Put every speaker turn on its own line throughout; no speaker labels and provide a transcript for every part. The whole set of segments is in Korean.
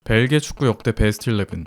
벨기에 축구 역대 베스트 11.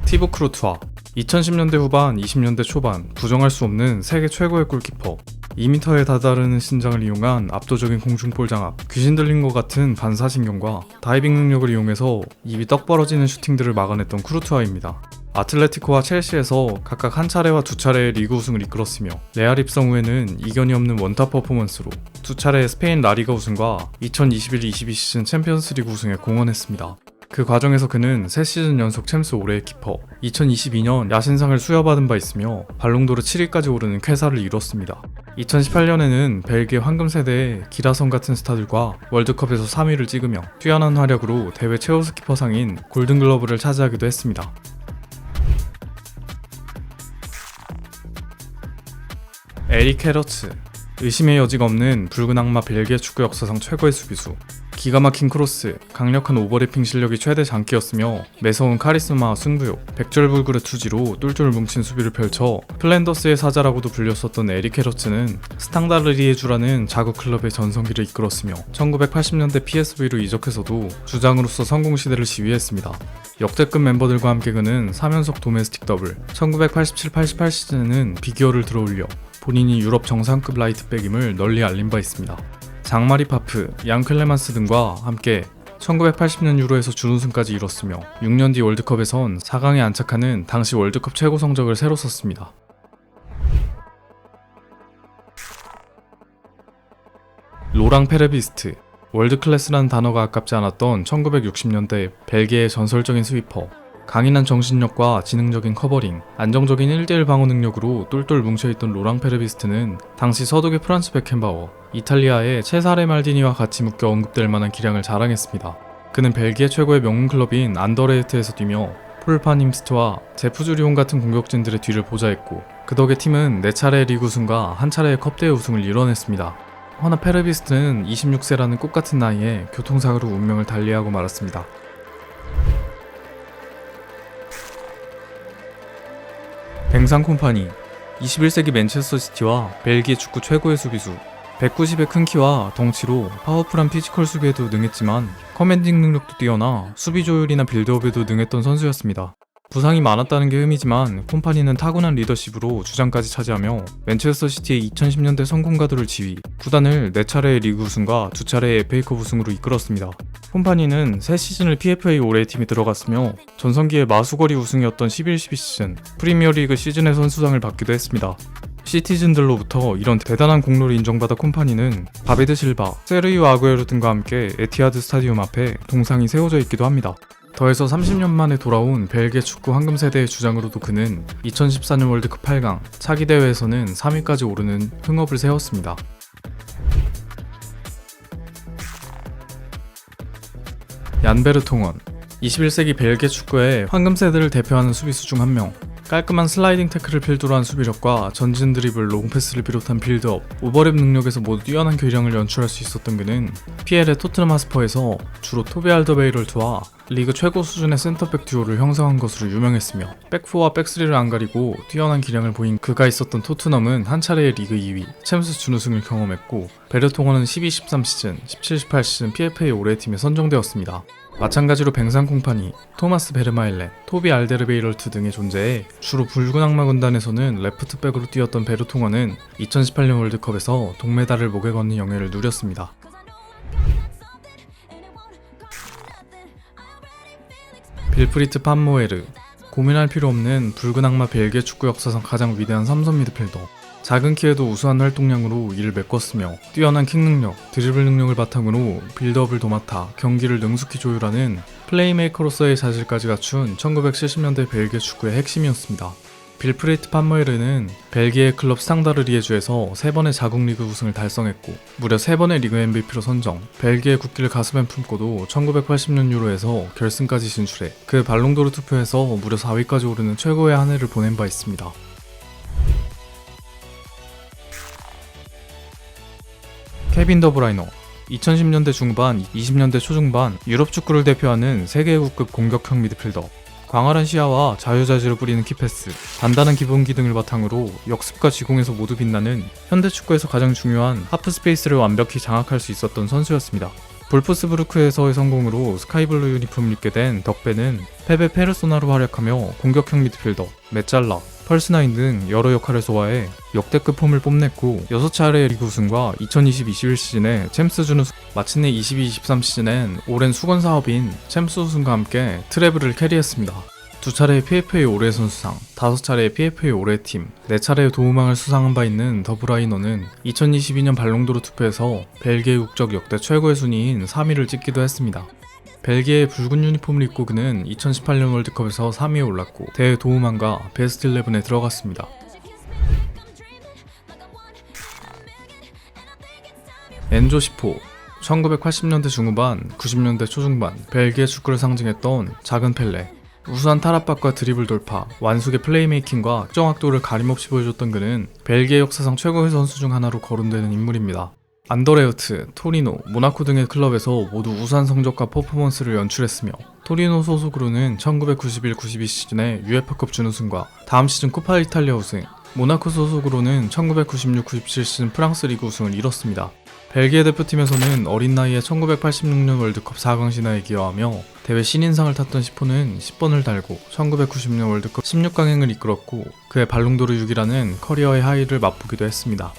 티보 크루투아. 2010년대 후반, 20년대 초반 부정할 수 없는 세계 최고의 골키퍼. 2m에 다다르는 신장을 이용한 압도적인 공중볼 장압, 귀신 들린 것 같은 반사신경과 다이빙 능력을 이용해서 입이 떡 벌어지는 슈팅들을 막아냈던 크루투아입니다. 아틀레티코와 첼시에서 각각 한 차례와 두 차례의 리그 우승을 이끌었으며 레알 입성 후에는 이견이 없는 원탑 퍼포먼스로 두 차례의 스페인 라리가 우승과 2021-22 시즌 챔피언스리그 우승에 공헌했습니다. 그 과정에서 그는 3시즌 연속 챔스 올해의 키퍼, 2022년 야신상을 수여받은 바 있으며 발롱도르 7위까지 오르는 쾌사를 이뤘습니다. 2018년에는 벨기에 황금세대의 기라성 같은 스타들과 월드컵에서 3위를 찍으며 뛰어난 활약으로 대회 최우수 키퍼상인 골든글러브를 차지하기도 했습니다. 에릭 헤러츠. 의심의 여지가 없는 붉은 악마 벨기에 축구 역사상 최고의 수비수. 기가 막힌 크로스, 강력한 오버래핑 실력이 최대 장기였으며 매서운 카리스마와 승부욕, 백절불굴의 투지로 똘똘 뭉친 수비를 펼쳐 플랜더스의 사자라고도 불렸었던 에릭 헤러츠는 스탕다르리에주라는 자국 클럽의 전성기를 이끌었으며 1980년대 PSV로 이적해서도 주장으로서 성공 시대를 지휘했습니다. 역대급 멤버들과 함께 그는 3연속 도메스틱 더블, 1987-88 시즌에는 비기어를 들어올려 본인이 유럽 정상급 라이트백임을 널리 알린 바 있습니다. 장마리 파프, 양 클레만스 등과 함께 1980년 유로에서 준우승까지 이뤘으며 6년 뒤 월드컵에선 4강에 안착하는 당시 월드컵 최고 성적을 새로 썼습니다. 로랑 페레비스트. 월드클래스라는 단어가 아깝지 않았던 1960년대 벨기에의 전설적인 스위퍼. 강인한 정신력과 지능적인 커버링, 안정적인 1대1 방어 능력으로 똘똘 뭉쳐있던 로랑 페레비스트는 당시 서독의 프란츠 베켄바워, 이탈리아의 체사레 말디니와 같이 묶여 언급될 만한 기량을 자랑했습니다. 그는 벨기에 최고의 명문 클럽인 안더레흐트에서 뛰며 폴판 임스트와 제프주리온 같은 공격진들의 뒤를 보좌했고 그 덕에 팀은 4차례의 리그 우승과 1차례의 컵대회 우승을 이뤄냈습니다. 허나 페레비스트는 26세라는 꽃같은 나이에 교통사고로 운명을 달리하고 말았습니다. 뱅상 콤파니. 21세기 맨체스터 시티와 벨기에 축구 최고의 수비수. 190의 큰 키와 덩치로 파워풀한 피지컬 수비에도 능했지만 커맨딩 능력도 뛰어나 수비 조율이나 빌드업에도 능했던 선수였습니다. 부상이 많았다는 게 흠이지만 콤파니는 타고난 리더십으로 주장까지 차지하며 맨체스터 시티의 2010년대 성공가들을 지휘, 구단을 4차례의 리그 우승과 2차례의 FA컵 우승으로 이끌었습니다. 콤파니는 3시즌을 PFA 올해의 팀에 들어갔으며 전성기의 마수거리 우승이었던 11-12 시즌, 프리미어리그 시즌의 선수상을 받기도 했습니다. 시티즌들로부터 이런 대단한 공로를 인정받아 콤파니는 바베드 실바, 세르이오 아구에로 등과 함께 에티하드 스타디움 앞에 동상이 세워져 있기도 합니다. 더해서 30년 만에 돌아온 벨기에 축구 황금세대의 주장으로도 그는 2014년 월드컵 8강, 차기 대회에서는 3위까지 오르는 흥업을 세웠습니다. 얀 베르통원. 21세기 벨기에 축구의 황금세대를 대표하는 수비수 중 한 명. 깔끔한 슬라이딩 태클을 필두로 한 수비력과 전진 드리블, 롱패스를 비롯한 빌드업, 오버랩 능력에서 모두 뛰어난 교량을 연출할 수 있었던 그는 PL의 토트넘 하스퍼에서 주로 토비 알더베이럴트와 리그 최고 수준의 센터백 듀오를 형성한 것으로 유명했으며 백포와 백스리를 안 가리고 뛰어난 기량을 보인 그가 있었던 토트넘은 한 차례의 리그 2위, 챔스 준우승을 경험했고 베르통원은 12-13 시즌, 17-18 시즌 PFA 올해의 팀에 선정되었습니다. 마찬가지로 뱅상 콤파니, 토마스 베르마일렌, 토비 알데르베이럴트 등의 존재에 주로 붉은 악마 군단에서는 레프트백으로 뛰었던 베르통원은 2018년 월드컵에서 동메달을 목에 거는 영예를 누렸습니다. 빌프리트 판모에르. 고민할 필요 없는 붉은 악마 벨기에 축구 역사상 가장 위대한 삼선 미드필더. 작은 키에도 우수한 활동량으로 이를 메꿨으며 뛰어난 킥 능력, 드리블 능력을 바탕으로 빌드업을 도맡아 경기를 능숙히 조율하는 플레이메이커로서의 자질까지 갖춘 1970년대 벨기에 축구의 핵심이었습니다. 빌프리트 판모에르는 벨기에 클럽 스탕다르리에주에서 3번의 자국 리그 우승을 달성했고 무려 3번의 리그 MVP로 선정, 벨기에 국기를 가슴에 품고도 1980년 유로에서 결승까지 진출해 그 발롱도르 투표에서 무려 4위까지 오르는 최고의 한 해를 보낸 바 있습니다. 케빈 더브라이너. 2010년대 중반, 20년대 초중반 유럽 축구를 대표하는 세계국급 공격형 미드필더. 광활한 시야와 자유자재로 뿌리는 키패스, 단단한 기본기 등을 바탕으로 역습과 지공에서 모두 빛나는 현대 축구에서 가장 중요한 하프 스페이스를 완벽히 장악할 수 있었던 선수였습니다. 볼프스부르크에서의 성공으로 스카이블루 유니폼을 입게 된 덕배는 페베 페르소나로 활약하며 공격형 미드필더, 메짤라, 펄스나인 등 여러 역할을 소화해 역대급 폼을 뽐냈고 6차례의 리그 우승과 2020-21 시즌에 챔스 준우승, 마침내 22-23 시즌엔 오랜 수건 사업인 챔스 우승과 함께 트래블을 캐리했습니다. 2차례의 PFA 올해의 선수상, 5차례의 PFA 올해의 팀, 4차례의 도움왕을 수상한 바 있는 더브라이너는 2022년 발롱도르 투표에서 벨기에 국적 역대 최고의 순위인 3위를 찍기도 했습니다. 벨기에의 붉은 유니폼을 입고 그는 2018년 월드컵에서 3위에 올랐고 대회 도움왕과 베스트 11에 들어갔습니다. 엔조 시포 1980년대 중후반, 90년대 초중반 벨기에 축구를 상징했던 작은 펠레. 우수한 탈압박과 드리블 돌파, 완숙의 플레이메이킹과 정확도를 가림없이 보여줬던 그는 벨기에 역사상 최고의 선수 중 하나로 거론되는 인물입니다. 안더레어트, 토리노, 모나코 등의 클럽에서 모두 우수한 성적과 퍼포먼스를 연출했으며 토리노 소속으로는 1991-92 시즌에 UEFA컵 준우승과 다음 시즌 코파 이탈리아 우승, 모나코 소속으로는 1996-97 시즌 프랑스 리그 우승을 이뤘습니다. 벨기에 대표팀에서는 어린 나이에 1986년 월드컵 4강 신화에 기여하며 대회 신인상을 탔던 시포는 10번을 달고 1990년 월드컵 16강행을 이끌었고 그의 발롱도르 6이라는 커리어의 하이를 맛보기도 했습니다.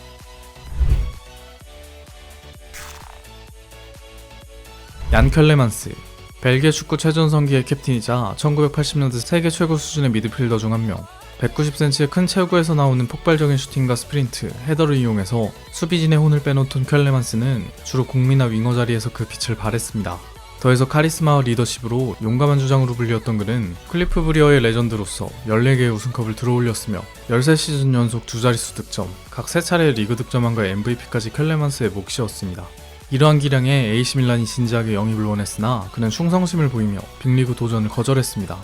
얀 켈레만스, 벨기에 축구 최전성기의 캡틴이자 1980년대 세계 최고 수준의 미드필더 중 한 명. 190cm의 큰 체구에서 나오는 폭발적인 슈팅과 스프린트, 헤더를 이용해서 수비진의 혼을 빼놓던 켈레만스는 주로 공미나 윙어 자리에서 그 빛을 발했습니다. 더해서 카리스마와 리더십으로 용감한 주장으로 불리웠던 그는 클리프 브리어의 레전드로서 14개의 우승컵을 들어올렸으며 13시즌 연속 두 자릿수 득점, 각 3차례의 리그 득점왕과 MVP까지 켈레만스의 몫이었습니다. 이러한 기량에 AC밀란이 진지하게 영입을 원했으나 그는 충성심을 보이며 빅리그 도전을 거절했습니다.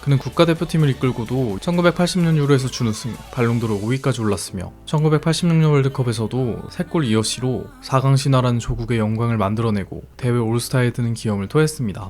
그는 국가대표팀을 이끌고도 1980년 유로에서 준우승, 발롱도르 5위까지 올랐으며 1986년 월드컵에서도 3골 2어시로 4강 신화라는 조국의 영광을 만들어내고 대회 올스타에 드는 기염을 토했습니다.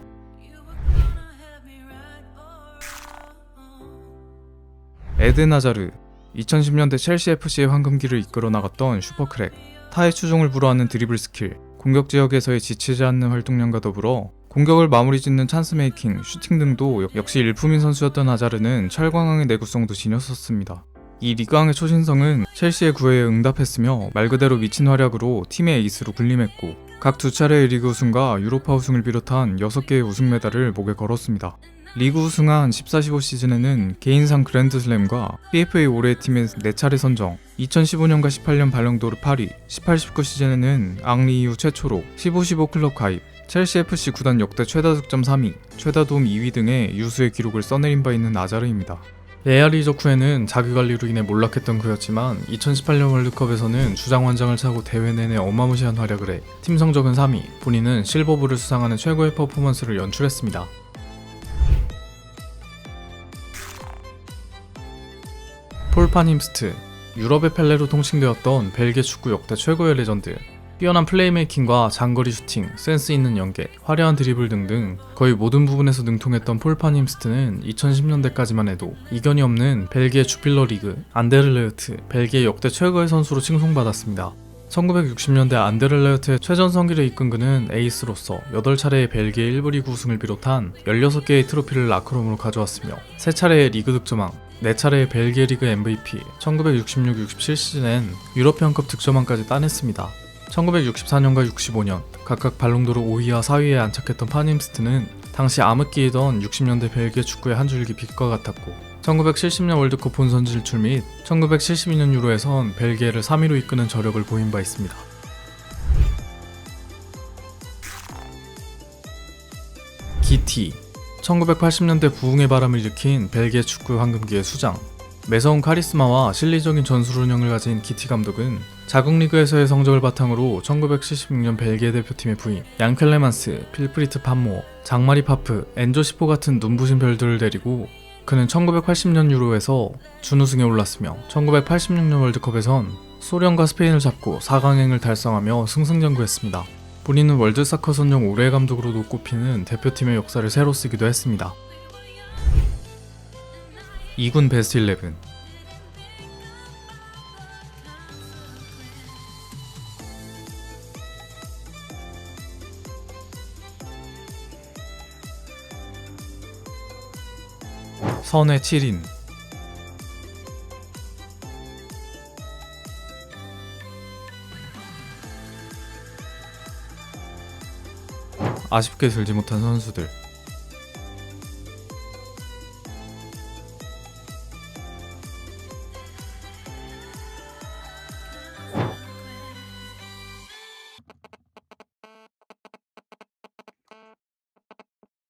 에덴 하자르, 2010년대 첼시 FC의 황금기를 이끌어 나갔던 슈퍼크랙, 타의 추종을 불허하는 드리블 스킬, 공격 지역에서의 지치지 않는 활동량과 더불어 공격을 마무리 짓는 찬스 메이킹, 슈팅 등도 역시 일품인 선수였던 하자르는 철광왕의 내구성도 지녔었습니다. 이 리그왕의 초신성은 첼시의 구애에 응답했으며 말 그대로 미친 활약으로 팀의 에이스로 군림했고 각 2차례의 리그 우승과 유로파 우승을 비롯한 6개의 우승 메달을 목에 걸었습니다. 리그 우승한 14-15 시즌에는 개인상 그랜드슬램과 PFA 올해의 팀의 4차례 선정, 2015년과 18년 발롱도르 8위, 18-19 시즌에는 앙리 이후 최초로 15-15 클럽 가입, 첼시 FC 구단 역대 최다 득점 3위, 최다 도움 2위 등의 유수의 기록을 써내린 바 있는 아자르입니다. 레알 이적 후에는 자기관리로 인해 몰락했던 그였지만 2018년 월드컵에서는 주장원장을 차고 대회 내내 어마무시한 활약을 해 팀 성적은 3위, 본인은 실버볼을 수상하는 최고의 퍼포먼스를 연출했습니다. 폴 파님스트, 유럽의 펠레로 통칭되었던 벨기에 축구 역대 최고의 레전드. 뛰어난 플레이메이킹과 장거리 슈팅, 센스 있는 연계, 화려한 드리블 등등 거의 모든 부분에서 능통했던 폴 파님스트는 2010년대까지만 해도 이견이 없는 벨기에 주필러 리그, 안데르레흐트, 벨기에 역대 최고의 선수로 칭송받았습니다. 1960년대 안데르레흐트의 최전성기를 이끈 그는 에이스로서 8차례의 벨기에 1부 리그 우승을 비롯한 16개의 트로피를 라크롬으로 가져왔으며 3차례의 리그 득점왕, 4차례의 벨기에 리그 MVP, 1966-67 시즌엔 유러피언컵 득점왕까지 따냈습니다. 1964년과 65년 각각 발롱도르 5위와 4위에 안착했던 파님스트는 당시 암흑기이던 60년대 벨기에 축구의 한 줄기 빛과 같았고 1970년 월드컵 본선 진출 및 1972년 유로에선 벨기에를 3위로 이끄는 저력을 보인 바 있습니다. 기티, 1980년대 부흥의 바람을 일으킨 벨기에 축구 황금기의 수장. 매서운 카리스마와 실리적인 전술 운영을 가진 기티 감독은 자국 리그에서의 성적을 바탕으로 1976년 벨기에 대표팀의 부임, 얀 켈레만스, 필프리트 판모어, 장마리 파프, 엔조 시포 같은 눈부신 별들을 데리고 그는 1980년 유로에서 준우승에 올랐으며 1986년 월드컵에선 소련과 스페인을 잡고 4강행을 달성하며 승승장구했습니다. 본인은 월드사커 선정 올해의 감독으로도 꼽히는 대표팀의 역사를 새로 쓰기도 했습니다. 2군 베스트 11. 선회 7인. 아쉽게 들지 못한 선수들.